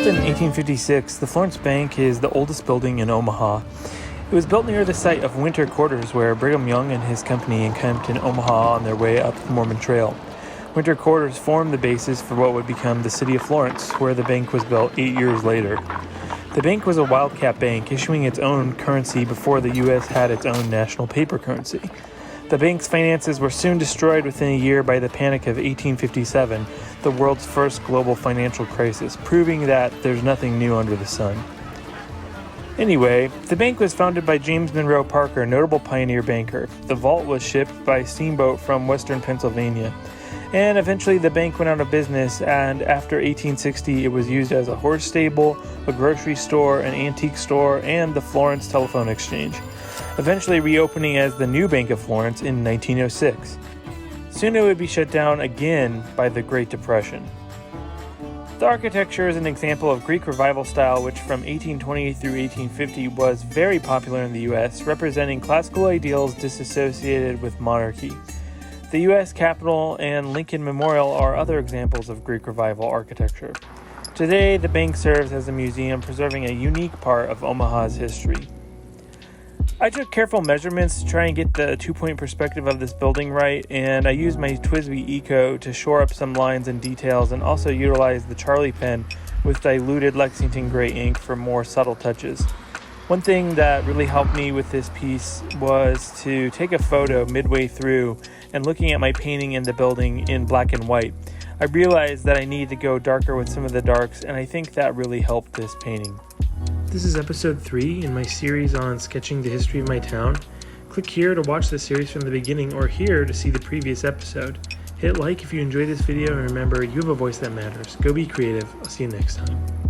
Built in 1856, the Florence Bank is the oldest building in Omaha. It was built near the site of winter quarters where Brigham Young and his company encamped in Omaha on their way up the Mormon Trail. Winter quarters formed the basis for what would become the city of Florence, where the bank was built 8 years later. The bank was a wildcat bank, issuing its own currency before the U.S. had its own national paper currency. The bank's finances were soon destroyed within a year by the Panic of 1857, the world's first global financial crisis, proving that there's nothing new under the sun. Anyway, the bank was founded by James Monroe Parker, a notable pioneer banker. The vault was shipped by steamboat from western Pennsylvania. And eventually the bank went out of business, and after 1860 it was used as a horse stable, a grocery store, an antique store, and the Florence Telephone Exchange, eventually reopening as the New Bank of Florence in 1906. Soon it would be shut down again by the Great Depression. The architecture is an example of Greek Revival style, which from 1820 through 1850 was very popular in the U.S., representing classical ideals disassociated with monarchy. The U.S. Capitol and Lincoln Memorial are other examples of Greek Revival architecture. Today, the bank serves as a museum preserving a unique part of Omaha's history. I took careful measurements to try and get the two-point perspective of this building right, and I used my TWSBI Eco to shore up some lines and details, and also utilized the Charlie pen with diluted Lexington gray ink for more subtle touches. One thing that really helped me with this piece was to take a photo midway through and looking at my painting in the building in black and white. I realized that I needed to go darker with some of the darks, and I think that really helped this painting. This is episode 3 in my series on sketching the history of my town. Click here to watch the series from the beginning, or here to see the previous episode. Hit like if you enjoyed this video, and remember, you have a voice that matters. Go be creative. I'll see you next time.